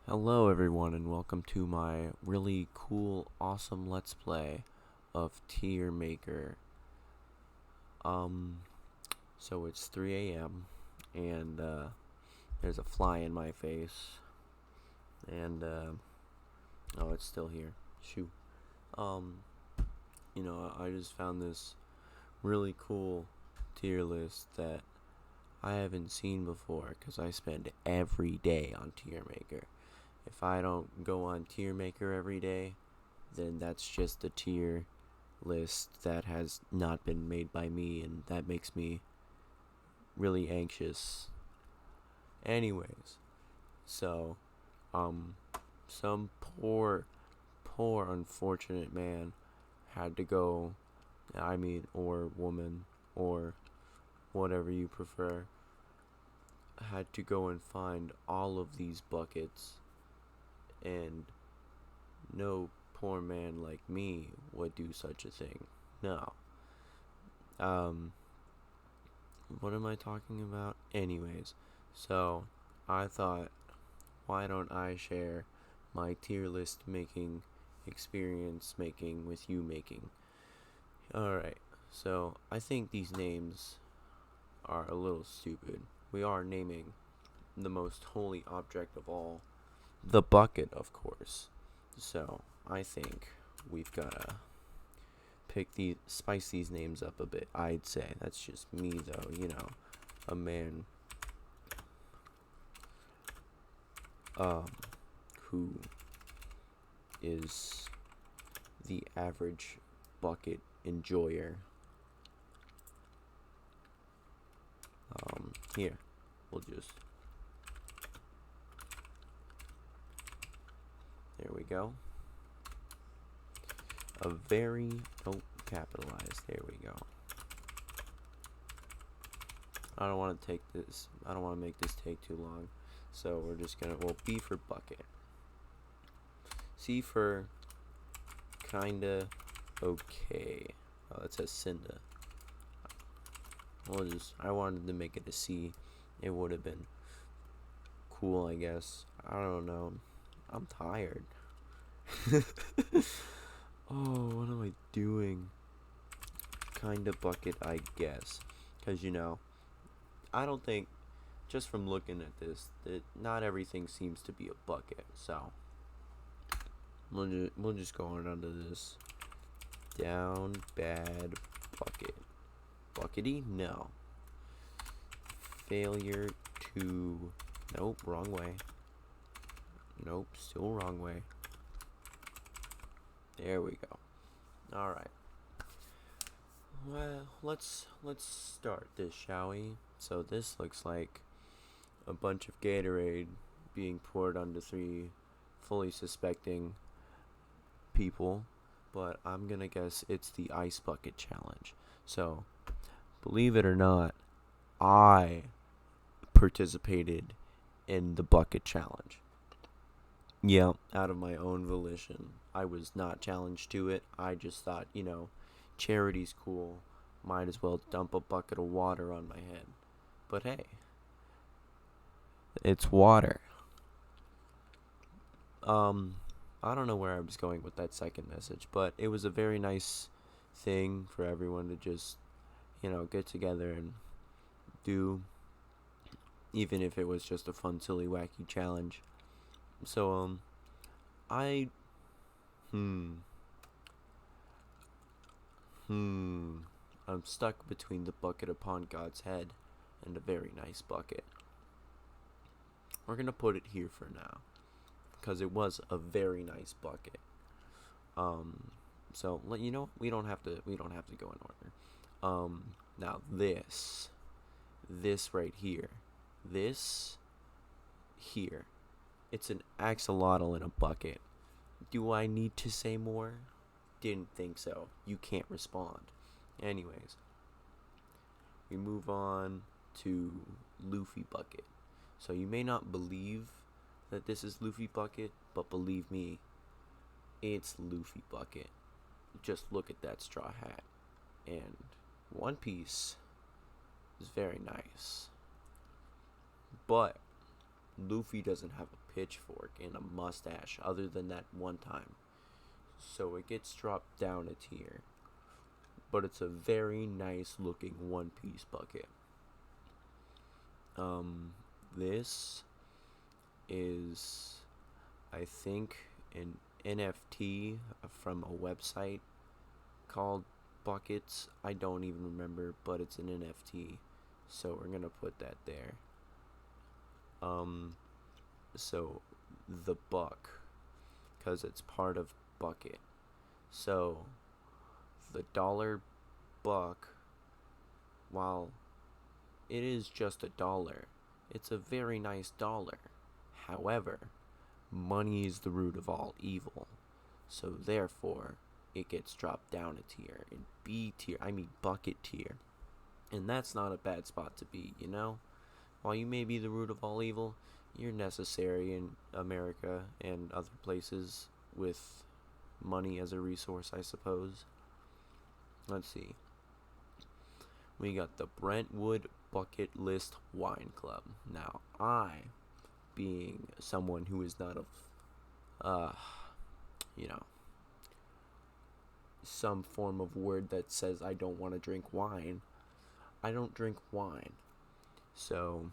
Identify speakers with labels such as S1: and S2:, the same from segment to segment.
S1: Hello everyone and welcome to my really cool, awesome Let's Play of Tier Maker. Um, so it's 3 a.m. and there's a fly in my face and oh, it's still here. Shoo. Um, I just found this really cool tier list that I haven't seen before because I spend every day on Tier Maker. If I don't go on Tier Maker every day, then that's just a tier list that has not been made by me, and that makes me really anxious. Anyways, so, um, some poor, unfortunate man had to go, or woman, or whatever you prefer, had to go and find all of these buckets, and no poor man like me would do such a thing. No. Um, what am I talking about? Anyways, so I thought, why don't I share my tier list making experience making with you making? Alright, so I think these names are a little stupid. We are naming the most holy object of all, the bucket, of course. So I think we've gotta spice these names up a bit. I'd say that's just me, though. A man um who is the average bucket enjoyer. Here, we'll just, there we go. A very, oh, capitalized, there we go. I don't want to make this take too long, so we're just gonna, well, B for bucket, C for kinda okay. Oh, it says Cinda. I wanted to make it a C. It would have been cool, I guess. I don't know. I'm tired. Oh, what am I doing? Kinda bucket, I guess. Because, I don't think, just from looking at this, that not everything seems to be a bucket. So, we'll just go on under this. Down bad bucket. Buckety? No. Failure to... Nope, wrong way. Nope, still wrong way. There we go. Alright. Well, let's start this, shall we? So this looks like a bunch of Gatorade being poured onto three fully suspecting people, but I'm gonna guess it's the ice bucket challenge. So, believe it or not, I participated in the bucket challenge. Yeah, out of my own volition. I was not challenged to it. I just thought, charity's cool. Might as well dump a bucket of water on my head. But hey, it's water. I don't know where I was going with that second message, but it was a very nice thing for everyone to just, get together and do, even if it was just a fun, silly, wacky challenge. So, I, hmm, I'm stuck between the bucket upon God's head and a very nice bucket. We're gonna put it here for now, because it was a very nice bucket. So we don't have to go in order. Now this right here, this here, it's an axolotl in a bucket. Do I need to say more? Didn't think so. You can't respond. Anyways, we move on to Luffy Bucket. So you may not believe that this is Luffy Bucket, but believe me, it's Luffy Bucket. Just look at that straw hat. And One Piece is very nice. But Luffy doesn't have a pitchfork and a mustache other than that one time. So it gets dropped down a tier. But it's a very nice looking One Piece bucket. This is, I think, an NFT from a website called Buckets. I don't even remember, but it's an NFT. So we're gonna put that there. So the buck, because it's part of bucket. So the dollar buck, while it is just a dollar, it's a very nice dollar. However, money is the root of all evil. So therefore, it gets dropped down a tier. In B tier, I mean bucket tier. And that's not a bad spot to be, you know? While you may be the root of all evil, you're necessary in America and other places with money as a resource, I suppose. Let's see. We got the Brentwood Bucket List Wine Club. Now, I, being someone who is not of, some form of word that says I don't want to drink wine, I don't drink wine. So,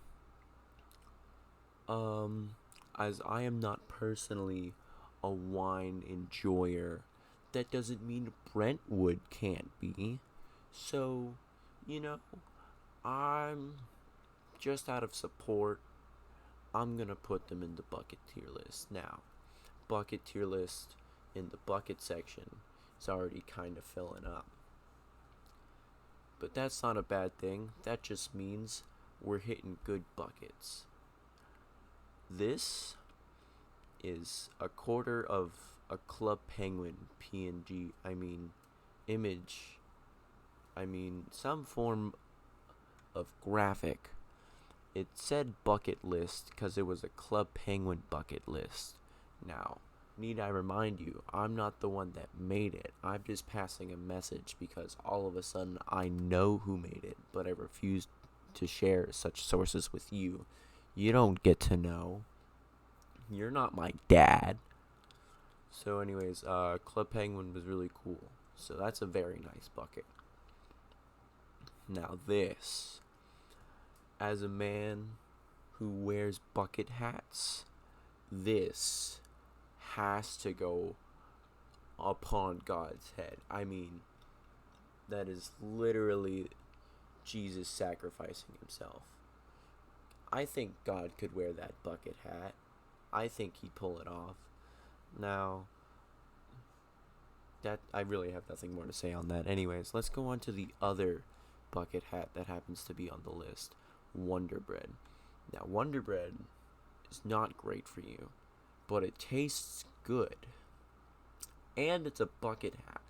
S1: as I am not personally a wine enjoyer, that doesn't mean Brentwood can't be. So, I'm just out of support, I'm gonna put them in the bucket tier list. Now, bucket tier list in the bucket section is already kind of filling up. But that's not a bad thing. That just means we're hitting good buckets. This is a quarter of a Club Penguin image. Some form of graphic. It said bucket list because it was a Club Penguin bucket list. Now, need I remind you, I'm not the one that made it. I'm just passing a message because all of a sudden I know who made it, but I refuse to share such sources with you. You don't get to know. You're not my dad. So anyways, Club Penguin was really cool. So that's a very nice bucket. Now this, as a man who wears bucket hats, this has to go upon God's head. That is literally Jesus sacrificing himself. I think God could wear that bucket hat. I think he'd pull it off. Now, that I really have nothing more to say on that. Anyways, let's go on to the other bucket hat that happens to be on the list. Wonder Bread. Now, Wonder Bread is not great for you, but it tastes good. And it's a bucket hat.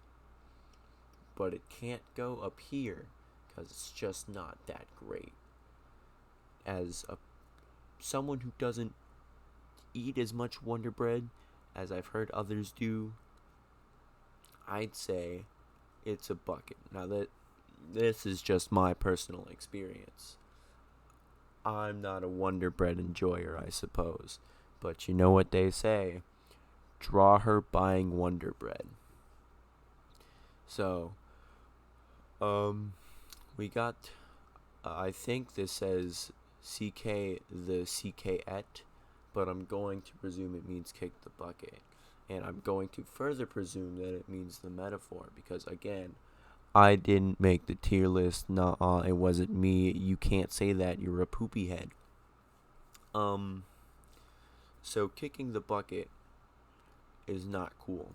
S1: But it can't go up here because it's just not that great. As someone who doesn't eat as much Wonder Bread as I've heard others do, I'd say it's a bucket. Now that this is just my personal experience. I'm not a Wonder Bread enjoyer, I suppose. But you know what they say, draw her buying Wonder Bread. So, we got, I think this says CK the CK-et, but I'm going to presume it means kick the bucket. And I'm going to further presume that it means the metaphor, because again, I didn't make the tier list. Nuh-uh, it wasn't me. You can't say that. You're a poopy head. So kicking the bucket is not cool.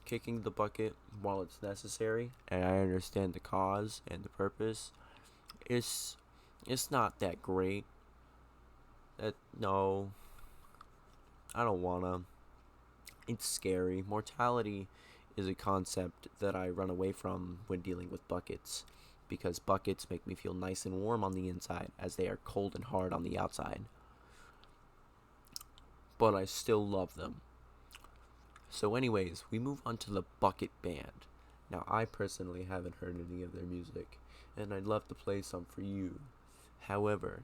S1: Kicking the bucket, while it's necessary, and I understand the cause and the purpose, it's not that great. No, I don't wanna. It's scary. Mortality is a concept that I run away from when dealing with buckets, because buckets make me feel nice and warm on the inside as they are cold and hard on the outside. But I still love them. So anyways, we move on to the Bucket Band. Now, I personally haven't heard any of their music, and I'd love to play some for you. However,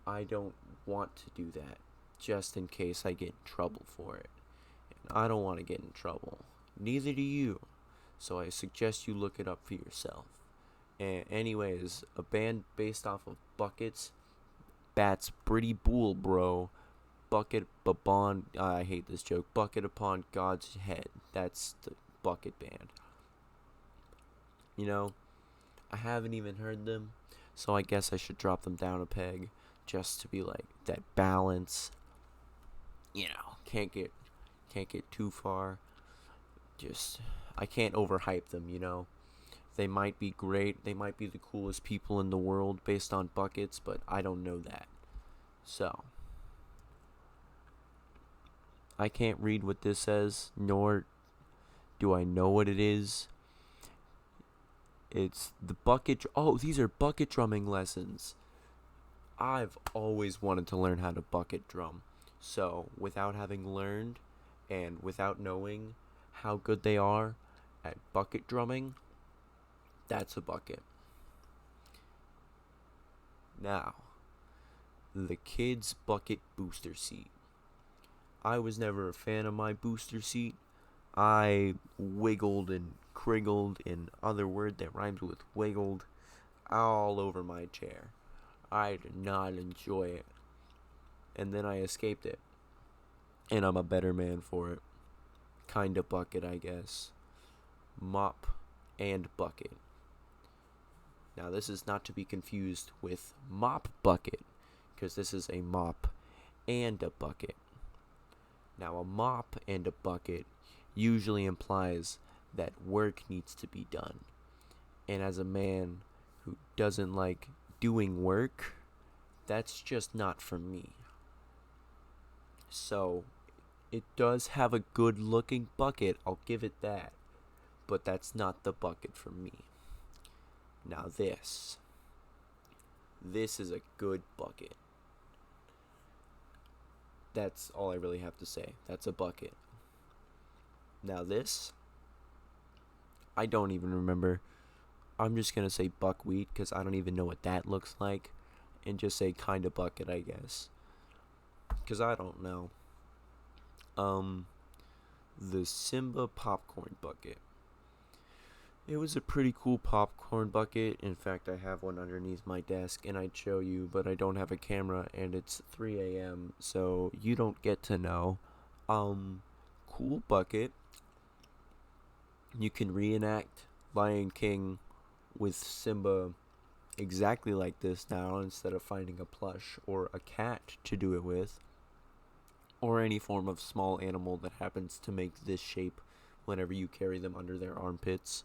S1: I don't want to do that just in case I get in trouble for it. And I don't want to get in trouble. Neither do you. So I suggest you look it up for yourself. And anyways, a band based off of buckets. That's pretty bull, bro. Bucket upon, I hate this joke. Bucket upon God's head. That's the Bucket band. You know, I haven't even heard them, so I guess I should drop them down a peg just to be like that balance. You know, can't get too far. Just I can't overhype them, you know. They might be great. They might be the coolest people in the world based on buckets, but I don't know that. So, I can't read what this says, nor do I know what it is. It's the bucket. Oh, these are bucket drumming lessons. I've always wanted to learn how to bucket drum. So, without having learned and without knowing how good they are at bucket drumming, that's a bucket. Now, the kids' bucket booster seat. I was never a fan of my booster seat. I wiggled and criggled, in other word that rhymes with wiggled, all over my chair. I did not enjoy it. And then I escaped it. And I'm a better man for it. Kinda bucket, I guess. Mop and bucket. Now this is not to be confused with Mop Bucket, because this is a mop and a bucket. Now a mop and a bucket usually implies that work needs to be done. And as a man who doesn't like doing work, that's just not for me. So, it does have a good looking bucket, I'll give it that. But that's not the bucket for me. Now this is a good bucket. That's all I really have to say. That's a bucket. Now this, I don't even remember. I'm just going to say buckwheat because I don't even know what that looks like. And just say kinda bucket, I guess. Because I don't know. The Simba popcorn bucket. It was a pretty cool popcorn bucket. In fact, I have one underneath my desk and I'd show you, but I don't have a camera and it's 3 a.m. so you don't get to know. Cool bucket. You can reenact Lion King with Simba exactly like this now instead of finding a plush or a cat to do it with. Or any form of small animal that happens to make this shape whenever you carry them under their armpits.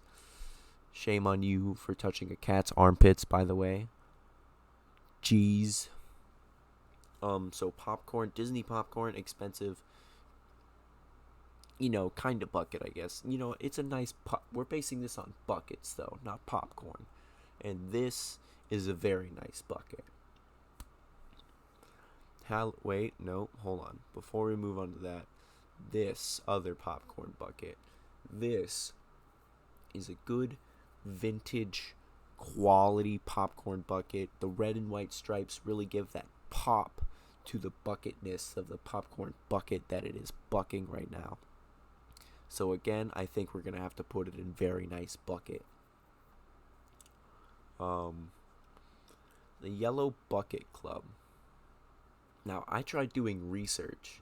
S1: Shame on you for touching a cat's armpits, by the way. Jeez. So popcorn, Disney popcorn, expensive. You know, kind of bucket, I guess. You know, it's a nice we're basing this on buckets, though, not popcorn. And this is a very nice bucket. Wait, no, hold on. Before we move on to that, this other popcorn bucket. This is a good vintage quality popcorn bucket. The red and white stripes really give that pop to the bucketness of the popcorn bucket that it is bucking right now. So again, I think we're going to have to put it in very nice bucket. The Yellow Bucket Club. Now, I tried doing research.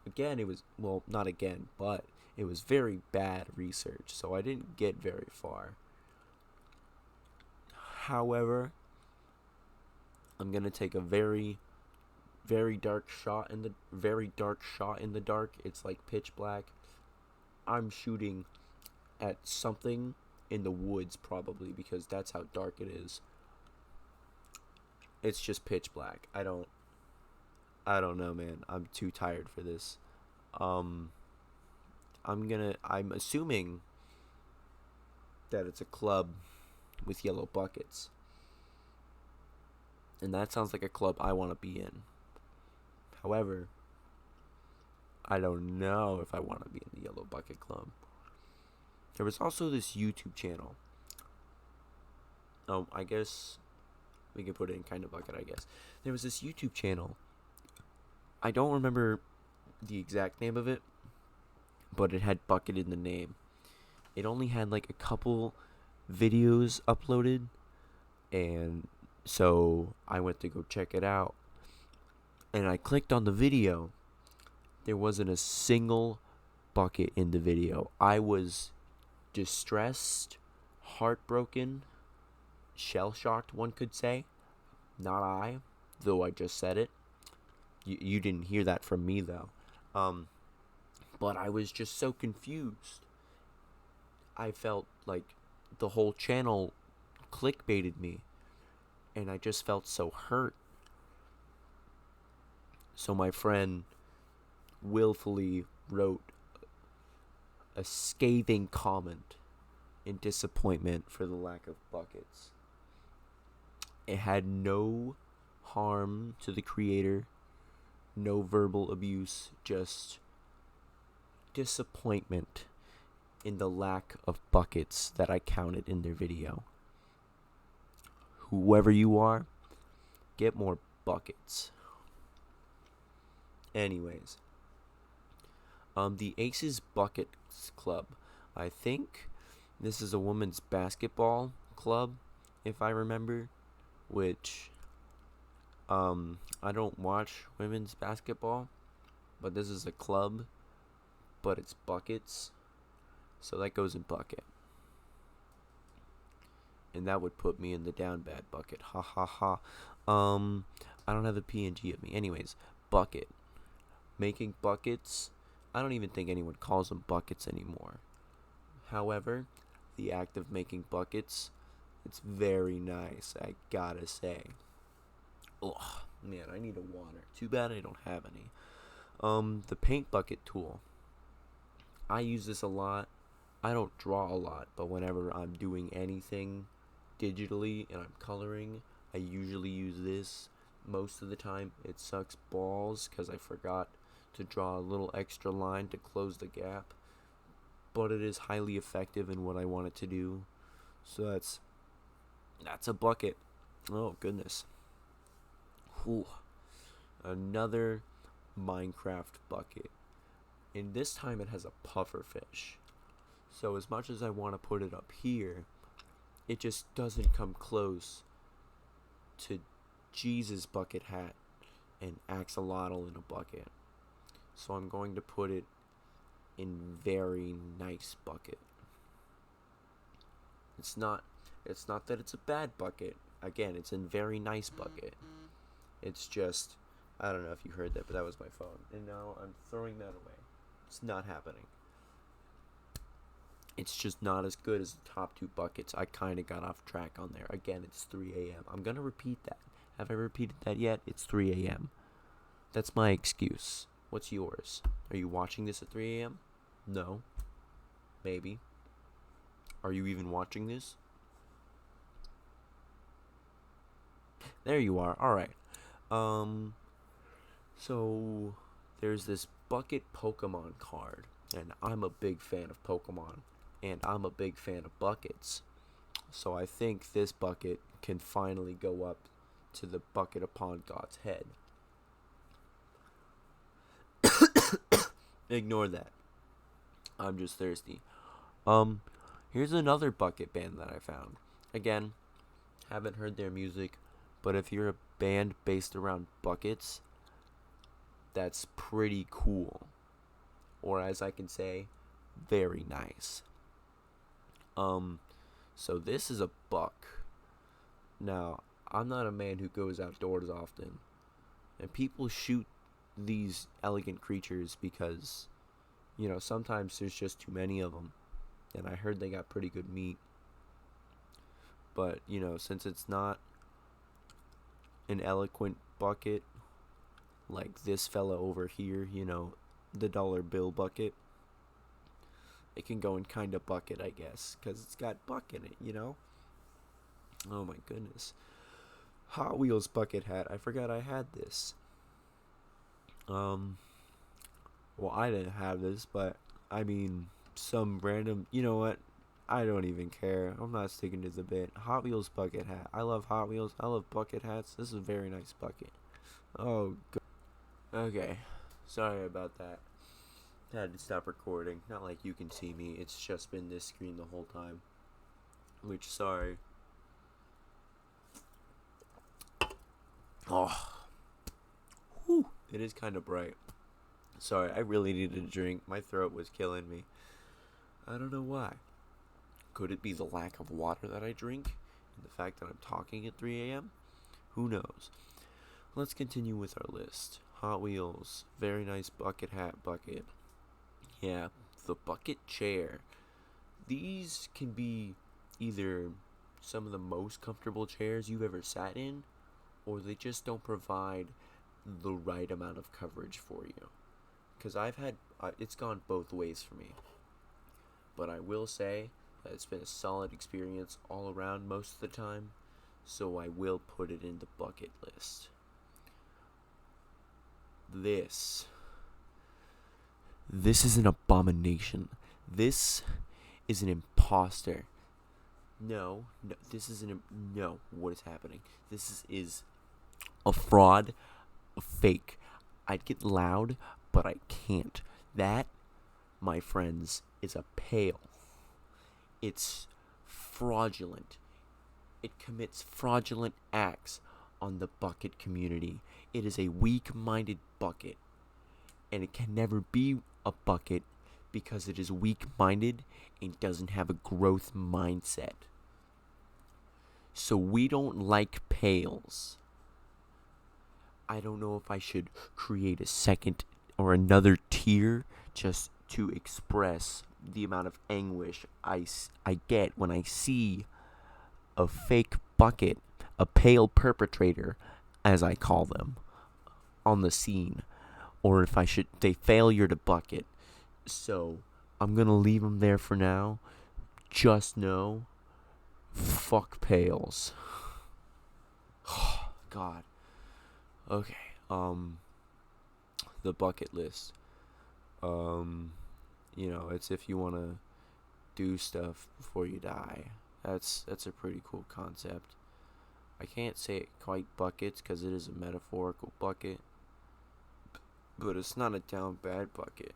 S1: Again, it was, well, not again, but it was very bad research, so I didn't get very far. However, I'm going to take a very dark shot in the dark. It's like pitch black. I'm shooting at something in the woods probably because that's how dark it is. It's just pitch black. I don't know, man. I'm too tired for this. I'm assuming that it's a club with yellow buckets. And that sounds like a club I want to be in. However, I don't know if I want to be in the Yellow Bucket Club. There was also this YouTube channel. I guess we can put it in kind of bucket, I guess. There was this YouTube channel I don't remember the exact name of it, but it had Bucket in the name. It only had like a couple videos uploaded, and so I went to go check it out. And I clicked on the video. There wasn't a single bucket in the video. I was distressed, heartbroken, shell shocked, one could say. Not I, though I just said it. You didn't hear that from me, though. But I was just so confused. I felt like the whole channel clickbaited me, and I just felt so hurt. So my friend willfully wrote a scathing comment in disappointment for the lack of buckets. It had no harm to the creator, no verbal abuse, just disappointment in the lack of buckets that I counted in their video. Whoever you are, get more buckets. Anyways, the Aces Buckets Club. I think this is a women's basketball club, if I remember, which I don't watch women's basketball, but this is a club, but it's buckets, so that goes in bucket. And that would put me in the down bad bucket. Ha ha ha. I don't have the PNG of me. Anyways, bucket. Making buckets. I don't even think anyone calls them buckets anymore. However, the act of making buckets, it's very nice, I gotta say. Oh, man, I need a water. Too bad I don't have any. The paint bucket tool. I use this a lot. I don't draw a lot, but whenever I'm doing anything digitally and I'm coloring, I usually use this. Most of the time, it sucks balls because I forgot to draw a little extra line to close the gap, but it is highly effective in what I want it to do. So that's a bucket. Oh goodness. Whew. Another Minecraft bucket, and this time it has a puffer fish. So as much as I want to put it up here, it just doesn't come close to Jesus bucket hat and axolotl in a bucket. So I'm going to put it in very nice bucket. It's not that it's a bad bucket. Again, it's in very nice bucket. It's just, I don't know if you heard that, but that was my phone. And now I'm throwing that away. It's not happening. It's just not as good as the top two buckets. I kind of got off track on there. Again, it's 3 a.m. I'm going to repeat that. Have I repeated that yet? It's 3 a.m. That's my excuse. What's yours? Are you watching this at 3 a.m.? No. Maybe. Are you even watching this? There you are. Alright. So there's this bucket Pokemon card, and I'm a big fan of Pokemon, and I'm a big fan of buckets. So I think this bucket can finally go up to the bucket upon God's head. Ignore that. I'm just thirsty. Here's another bucket band that I found. Again, haven't heard their music, but if you're a band based around buckets, that's pretty cool. Or as I can say, very nice. So this is a buck. Now, I'm not a man who goes outdoors often, and people shoot these elegant creatures because, sometimes there's just too many of them, and I heard they got pretty good meat. But, since it's not an eloquent bucket like this fella over here, the dollar bill bucket, it can go in kind of bucket, I guess, because it's got buck in it, Oh my goodness. Hot Wheels bucket hat. I forgot I had this. Well, I didn't have this, but I mean, some random, you know what? I don't even care. I'm not sticking to the bit. Hot Wheels bucket hat. I love Hot Wheels. I love bucket hats. This is a very nice bucket. Oh, God. Okay, sorry about that. Had to stop recording. Not like you can see me, it's just been this screen the whole time. Which, sorry. Oh, whew, it is kind of bright. Sorry, I really needed a drink. My throat was killing me. I don't know why. Could it be the lack of water that I drink? And the fact that I'm talking at 3 a.m.? Who knows? Let's continue with our list. Hot Wheels. Very nice bucket hat bucket. Yeah, the bucket chair. These can be either some of the most comfortable chairs you've ever sat in, or they just don't provide the right amount of coverage for you. Because it's gone both ways for me. But I will say that it's been a solid experience all around most of the time, so I will put it in the bucket list. This is an abomination. This is an imposter. No, what is happening? This is a fraud, a fake. I'd get loud, but I can't. That, my friends, is a pail. It's fraudulent. It commits fraudulent acts on the bucket community. It is a weak-minded bucket, and it can never be a bucket because it is weak-minded and doesn't have a growth mindset. So we don't like pails. I don't know if I should create a second or another tier just to express the amount of anguish I get when I see a fake bucket, a pail perpetrator, as I call them, on the scene. Or if they failure to bucket. So, I'm gonna leave them there for now. Just know, fuck pails. God. Okay, the bucket list. It's if you wanna do stuff before you die. That's a pretty cool concept. I can't say it quite buckets because it is a metaphorical bucket, but it's not a down bad bucket.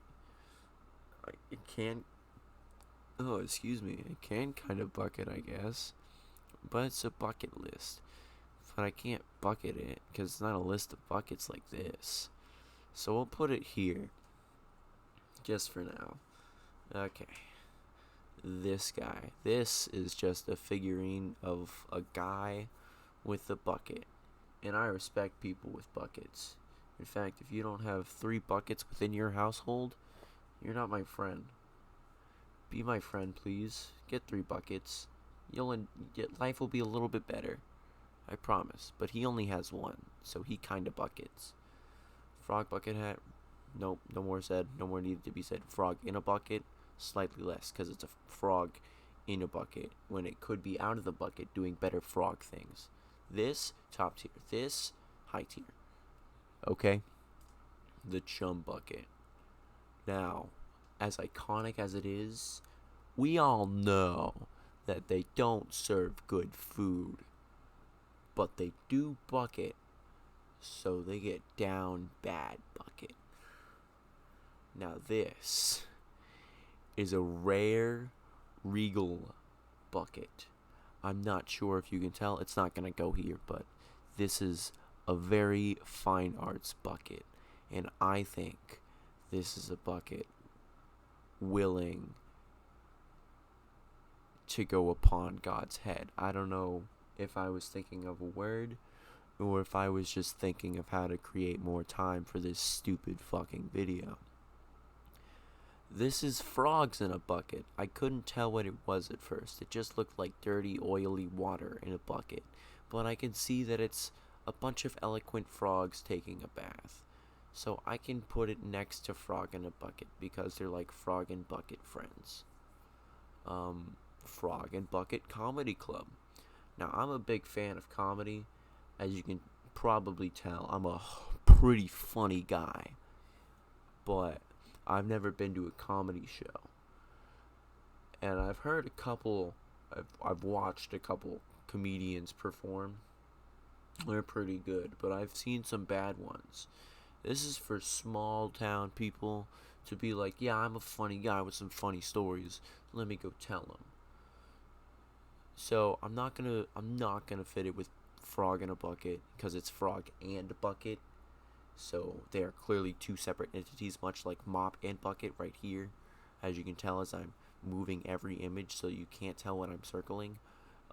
S1: It can kind of bucket, I guess, but it's a bucket list. But I can't bucket it because it's not a list of buckets like this. So we'll put it here, just for now. Okay. This guy. This is just a figurine of a guy with a bucket. And I respect people with buckets. In fact, if you don't have 3 buckets within your household, you're not my friend. Be my friend, please. Get 3 buckets. Life will be a little bit better. I promise. But he only has 1, so he kinda buckets. Frog bucket hat. Nope, no more said. No more needed to be said. Frog in a bucket. Slightly less, because it's a frog in a bucket when it could be out of the bucket doing better frog things. This, top tier. This, high tier. Okay? The chum bucket. Now, as iconic as it is, we all know that they don't serve good food, but they do bucket, so they get down bad bucket. Now this is a rare regal bucket. I'm not sure if you can tell. It's not going to go here, but this is a very fine arts bucket. And I think this is a bucket willing to go upon God's head. I don't know if I was thinking of a word or if I was just thinking of how to create more time for this stupid fucking video. This is frogs in a bucket. I couldn't tell what it was at first. It just looked like dirty, oily water in a bucket. But I can see that it's a bunch of eloquent frogs taking a bath. So I can put it next to frog in a bucket because they're like frog and bucket friends. Frog and Bucket Comedy Club. Now, I'm a big fan of comedy. As you can probably tell, I'm a pretty funny guy. But I've never been to a comedy show. And I've watched a couple comedians perform. They're pretty good, but I've seen some bad ones. This is for small town people to be like, yeah, I'm a funny guy with some funny stories. Let me go tell them. So I'm not gonna fit it with frog in a bucket because it's frog and bucket. So they are clearly two separate entities, much like mop and bucket right here. As you can tell, as I'm moving every image, so you can't tell what I'm circling.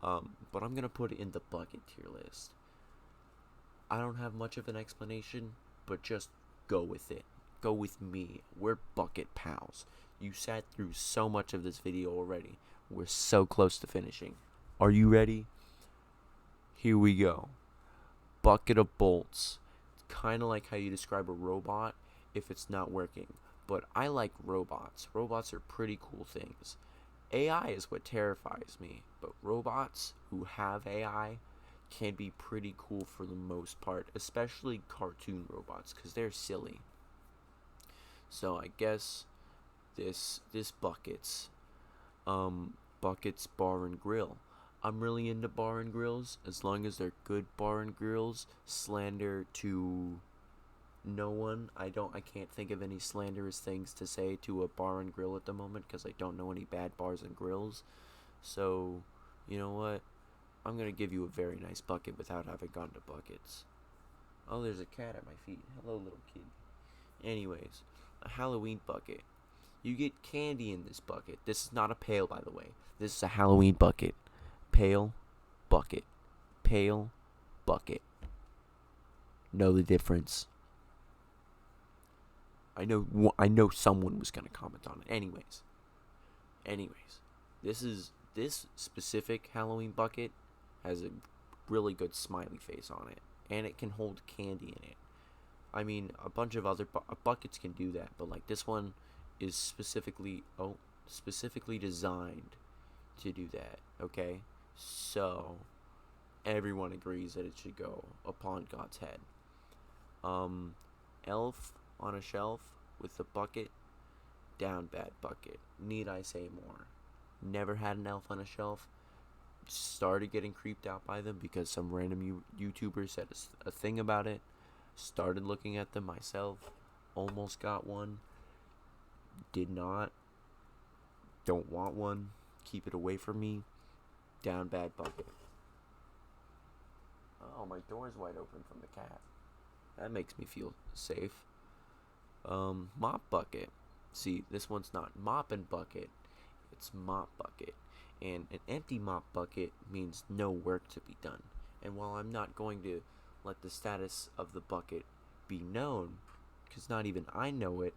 S1: But I'm gonna put it in the bucket tier list. I don't have much of an explanation, but just go with it. Go with me. We're bucket pals. You sat through so much of this video already. We're so close to finishing. Are you ready? Here we go. Bucket of bolts. Kind of like how you describe a robot if it's not working. But I like robots. Robots are pretty cool things. AI is what terrifies me, but robots who have AI can be pretty cool for the most part, especially cartoon robots, because they're silly. So I guess this buckets bar and grill. I'm really into bar and grills as long as they're good bar and grills. Slander to no one. I can't think of any slanderous things to say to a bar and grill at the moment because I don't know any bad bars and grills. So, you know what? I'm gonna give you a very nice bucket without having gone to buckets. Oh, there's a cat at my feet. Hello, little kid. Anyways, a Halloween bucket. You get candy in this bucket. This is not a pail, by the way. This is a Halloween bucket. Pail, bucket. Pail, bucket. Know the difference. I know someone was gonna comment on it. Anyways, this specific Halloween bucket has a really good smiley face on it, and it can hold candy in it. I mean, a bunch of other buckets can do that, but like this one is specifically designed to do that. Okay, so everyone agrees that it should go upon God's head. Elf on a shelf with a bucket, down bad bucket. Need I say more? Never had an elf on a shelf. Started getting creeped out by them because some random YouTuber said a thing about it. Started looking at them myself. Almost got one. Did not. Don't want one. Keep it away from me. Down bad bucket. Oh, my door's wide open from the cat. That makes me feel safe. Mop bucket. See, this one's not mop and bucket. It's mop bucket. And an empty mop bucket means no work to be done. And while I'm not going to let the status of the bucket be known, because not even I know it,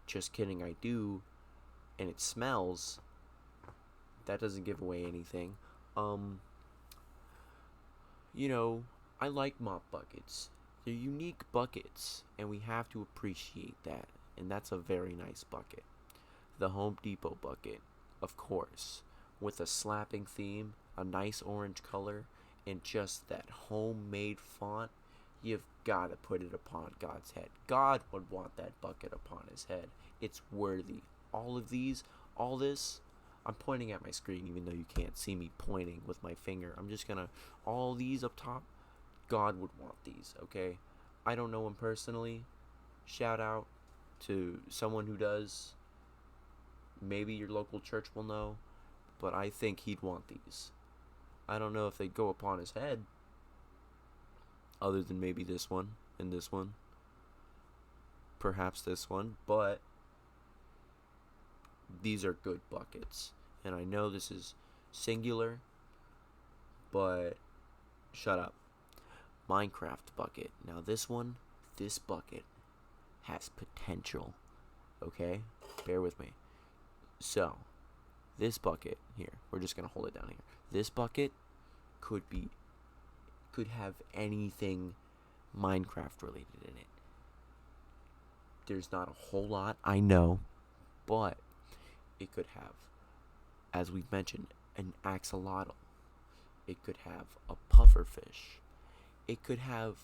S1: just kidding, I do, and it smells, that doesn't give away anything. I like mop buckets. They're unique buckets, and we have to appreciate that, and that's a very nice bucket. The Home Depot bucket, of course, with a slapping theme, a nice orange color, and just that homemade font. You've got to put it upon God's head. God would want that bucket upon his head. It's worthy. All this, I'm pointing at my screen even though you can't see me pointing with my finger. I'm just gonna, all these up top, God would want these, okay? I don't know him personally. Shout out to someone who does. Maybe your local church will know, but I think he'd want these. I don't know if they'd go upon his head, other than maybe this one and this one. Perhaps this one, but these are good buckets. And I know this is singular, but shut up. Minecraft bucket. Now this bucket has potential. Okay? Bear with me. So, this bucket here, we're just gonna hold it down here. This bucket could have anything Minecraft related in it. There's not a whole lot, I know, but it could have, as we've mentioned, an axolotl. It could have a pufferfish. It could have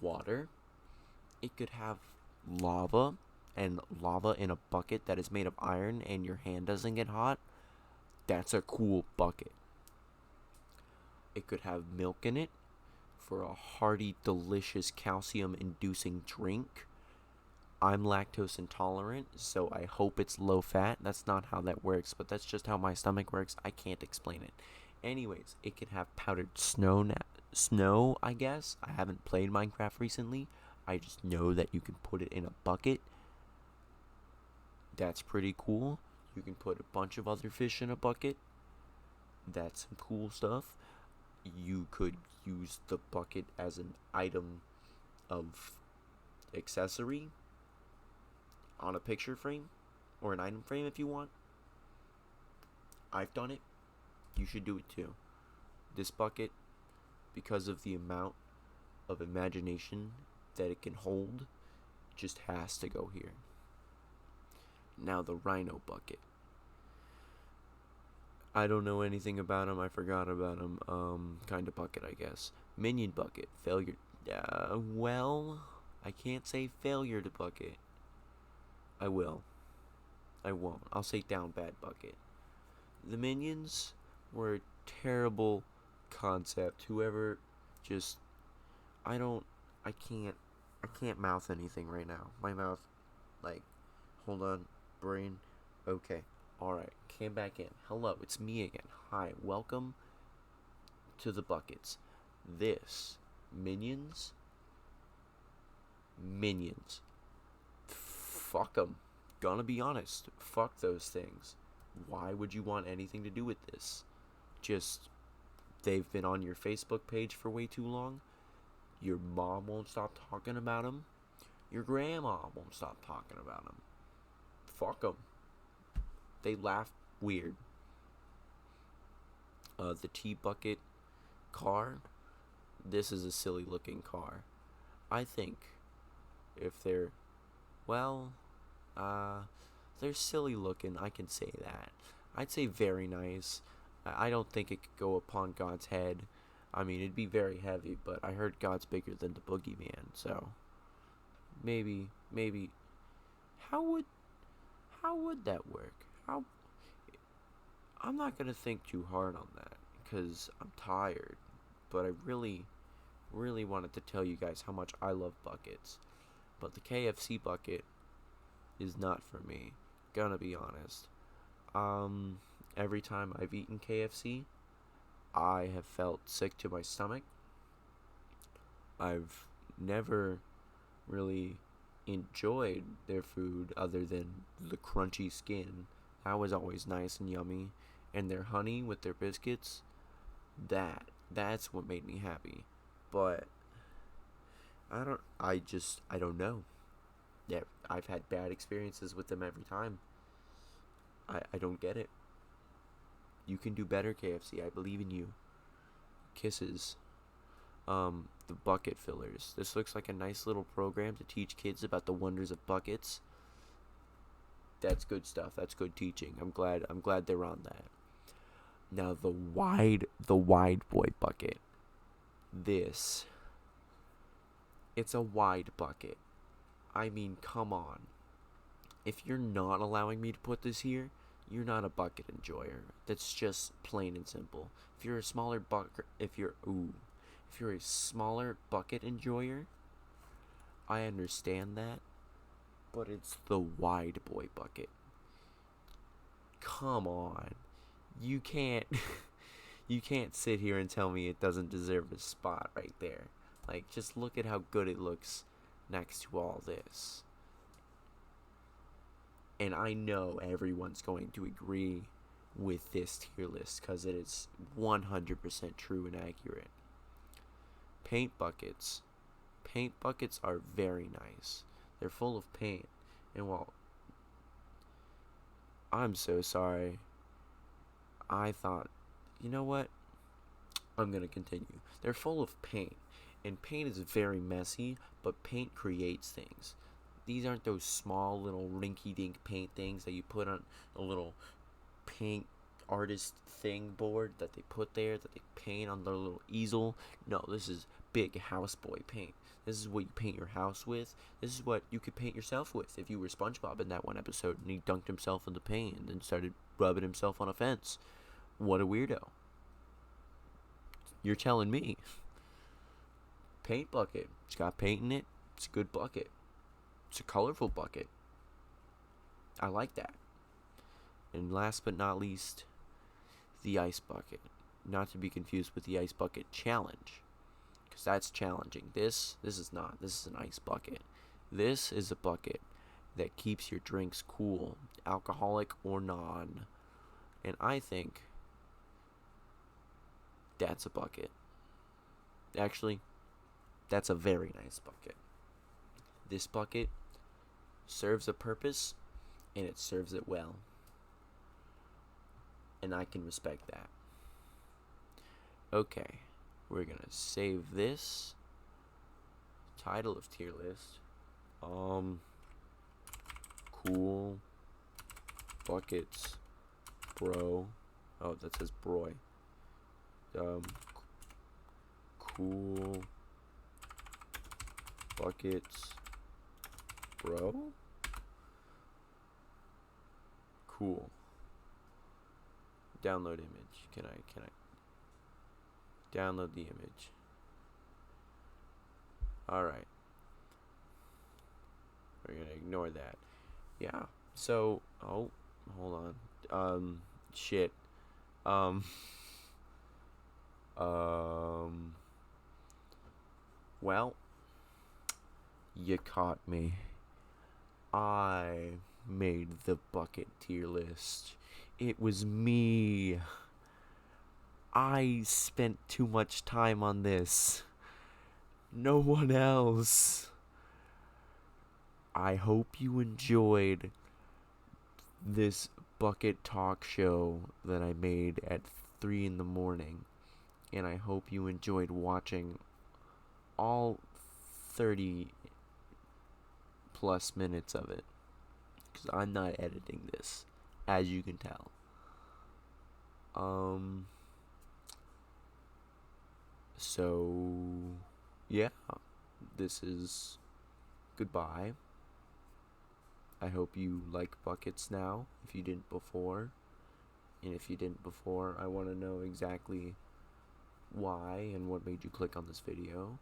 S1: water. It could have lava, and lava in a bucket that is made of iron and your hand doesn't get hot. That's a cool bucket. It could have milk in it for a hearty, delicious, calcium-inducing drink. I'm lactose intolerant, so I hope it's low fat. That's not how that works, but that's just how my stomach works. I can't explain it. Anyways, it can have powdered snow, I guess. I haven't played Minecraft recently. I just know that you can put it in a bucket. That's pretty cool. You can put a bunch of other fish in a bucket. That's some cool stuff. You could use the bucket as an item of accessory on a picture frame or an item frame if you want. I've done it. You should do it too. This bucket, because of the amount of imagination that it can hold, just has to go here. Now the Rhino Bucket. I don't know anything about him. I forgot about him. Kind of bucket, I guess. Minion Bucket. Failure. Well, I can't say failure to bucket. I will. I won't. I'll say down bad bucket. The minions were a terrible concept. Whoever just... I can't mouth anything right now. My mouth, hold on, brain. Okay. Alright, came back in. Hello, it's me again. Hi, welcome to the buckets. This, minions. Fuck them. Gonna be honest. Fuck those things. Why would you want anything to do with this? Just, they've been on your Facebook page for way too long. Your mom won't stop talking about them. Your grandma won't stop talking about them. Fuck them. They laugh weird. The tea bucket car. This is a silly looking car. I think if they're, they're silly looking, I can say that. I'd say very nice. I don't think it could go upon God's head. I mean, it'd be very heavy, but I heard God's bigger than the boogeyman, so maybe. How would that work? I'm not gonna think too hard on that because I'm tired, but I really wanted to tell you guys how much I love buckets. But the KFC bucket is not for me. Gonna be honest. Every time I've eaten KFC, I have felt sick to my stomach. I've never really enjoyed their food other than the crunchy skin. That was always nice and yummy. And their honey with their biscuits, that's what made me happy. But I don't know. Yeah, I've had bad experiences with them every time. I don't get it. You can do better, KFC. I believe in you. Kisses. The bucket fillers. This looks like a nice little program to teach kids about the wonders of buckets. That's good stuff. That's good teaching. I'm glad they're on that. Now the wide boy bucket. It's a wide bucket. I mean, come on. If you're not allowing me to put this here, you're not a bucket enjoyer. That's just plain and simple. If you're a smaller smaller bucket enjoyer, I understand that. But it's the wide boy bucket. Come on. You can't sit here and tell me it doesn't deserve a spot right there. Just look at how good it looks next to all this. And I know everyone's going to agree with this tier list because it is 100% true and accurate. Paint buckets. Paint buckets are very nice. They're full of paint. And I'm so sorry. I thought, you know what? I'm going to continue. They're full of paint. And paint is very messy, but paint creates things. These aren't those small little rinky-dink paint things that you put on a little paint artist thing board that they put there, that they paint on their little easel. No, this is big houseboy paint. This is what you paint your house with. This is what you could paint yourself with if you were SpongeBob in that one episode and he dunked himself in the paint and then started rubbing himself on a fence. What a weirdo. You're telling me. Paint bucket. It's got paint in it. It's a good bucket. It's a colorful bucket. I like that. And last but not least, the ice bucket. Not to be confused with the ice bucket challenge, because that's challenging. This is not. This is an ice bucket. This is a bucket that keeps your drinks cool, alcoholic or non. And I think that's a bucket. Actually, that's a very nice bucket. This bucket serves a purpose, and it serves it well. And I can respect that. Okay, we're gonna save this. Title of tier list. Cool buckets, bro. Oh, that says broy. Cool buckets, bro. Cool. Download image. Can I download the image? Alright. We're gonna ignore that. Yeah. So, oh, hold on. Shit. Well, you caught me. I made the bucket tier list. It was me. I spent too much time on this. No one else. I hope you enjoyed this bucket talk show that I made at 3 in the morning. And I hope you enjoyed watching all 30 plus minutes of it, because I'm not editing this, as you can tell. So yeah, this is goodbye. I hope you like buckets now, if you didn't before. And if you didn't before, I want to know exactly why and what made you click on this video.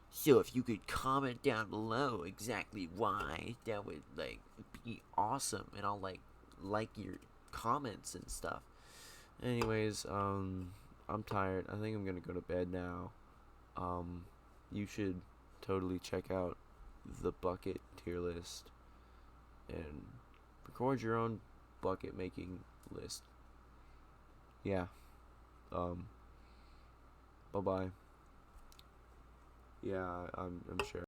S1: So if you could comment down below exactly why, that would be awesome, and I'll like your comments and stuff. Anyways, I'm tired. I think I'm gonna go to bed now. You should totally check out the bucket tier list and record your own bucket making list. Yeah. Bye bye. Yeah, I'm sure.